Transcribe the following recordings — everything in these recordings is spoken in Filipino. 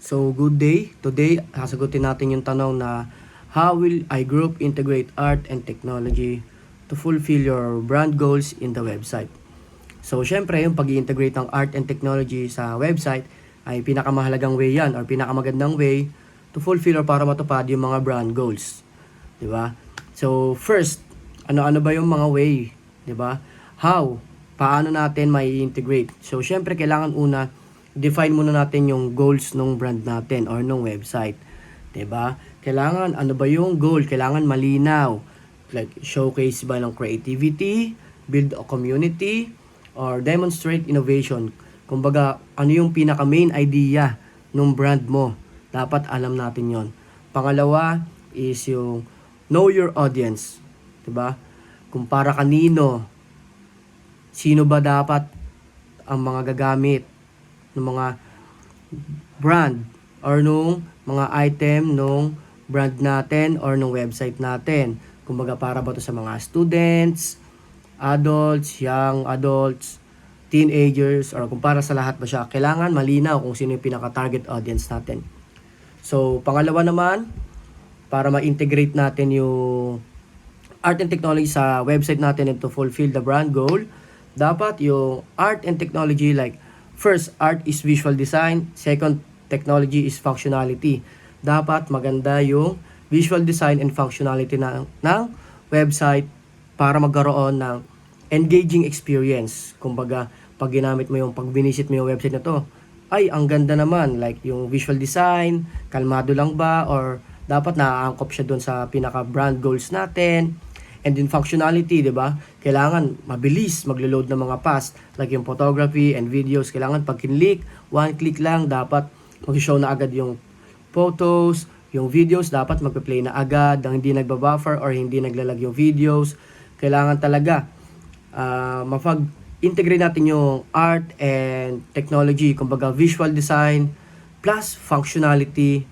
So, good day. Today, sasagutin natin yung tanong na how will iGroup integrate art and technology to fulfill your brand goals in the website? So, syempre, yung pag-integrate ng art and technology sa website ay pinakamahalagang way yan or pinakamagandang way to fulfill or para matupad yung mga brand goals. Diba? So, first, ano-ano ba yung mga way? Diba? How? Paano natin may integrate? So, syempre, kailangan una define muna natin yung goals ng brand natin or ng website. 'Di ba? Kailangan ano ba yung goal? Kailangan malinaw. Like showcase ba ng creativity, build a community, or demonstrate innovation. Kumbaga, ano yung pinaka main idea ng brand mo? Dapat alam natin 'yon. Pangalawa is yung know your audience. 'Di ba? Kung para kanino, sino ba dapat ang mga gagamit ng mga brand or nung mga item nung brand natin or nung website natin. Kumbaga para ba to sa mga students, adults, young adults, teenagers, or kung para sa lahat ba siya. Kailangan malinaw kung sino yung pinaka-target audience natin. So, pangalawa naman, para ma-integrate natin yung art and technology sa website natin and to fulfill the brand goal, dapat yung art and technology like first, art is visual design. Second, technology is functionality. Dapat maganda yung visual design and functionality ng website para magkaroon ng engaging experience. Kumbaga, pag ginamit mo yung, pag binisit mo yung website na to, ay, ang ganda naman. Like, yung visual design, kalmado lang ba? Or dapat naaangkop siya doon sa pinaka-brand goals natin. And in functionality, di ba? Kailangan mabilis maglo-load ng mga past like yung photography and videos. Kailangan pag kinlik, one click lang, dapat mag-show na agad yung photos, yung videos, dapat magpe-play na agad, nang hindi nagbabuffer or hindi naglalag yung videos. Kailangan talaga mapag-integrate natin yung art and technology, kumbaga visual design plus functionality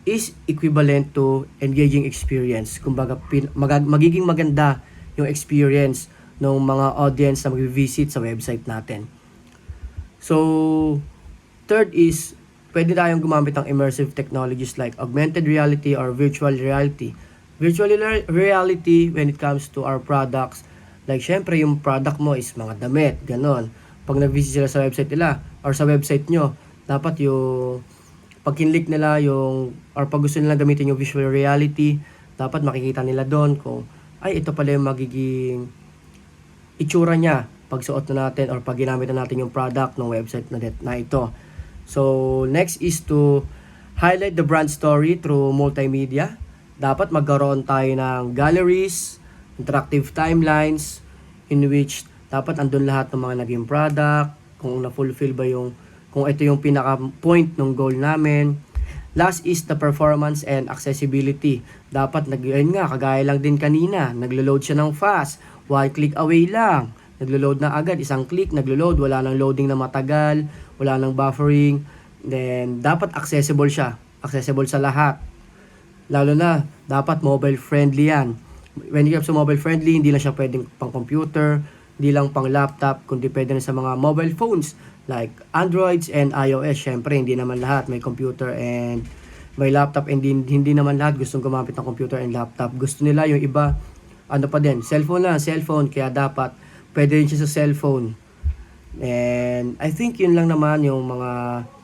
is equivalent to engaging experience. Kumbaga, magiging maganda yung experience ng mga audience na mag-visit sa website natin. So, third is, pwede tayong gumamit ng immersive technologies like augmented reality or virtual reality. Virtual reality when it comes to our products, like syempre yung product mo is mga damit, ganon. Pag nag-visit sila sa website nila or sa website nyo, dapat yung pag kinlik nila yung or pag gusto nila gamitin yung visual reality, dapat makikita nila doon kung ay ito pala yung magiging itsura niya pag suot na natin or pag ginamit na natin yung product ng website na ito. So, next is to highlight the brand story through multimedia. Dapat magkaroon tayo ng galleries, interactive timelines in which dapat andun lahat ng mga naging product, kung na-fulfill ba yung kung ito yung pinaka-point ng goal namin. Last is the performance and accessibility. Dapat, ayun nga, kagaya lang din kanina, naglo-load siya ng fast, one click away lang. Naglo-load na agad, isang click, naglo-load, wala nang loading na matagal, wala nang buffering. Then, dapat accessible siya. Accessible sa lahat. Lalo na, dapat mobile-friendly yan. When it comes to mobile-friendly, hindi lang siya pwedeng pang computer, hindi lang pang laptop, kundi pwede na sa mga mobile phones like Androids and iOS. Syempre, hindi naman lahat may computer and may laptop, and hindi naman lahat gustong gumamit ng computer and laptop. Gusto nila yung iba, ano pa din, cellphone lang, cellphone, kaya dapat pwede rin siya sa cellphone. And I think yun lang naman yung mga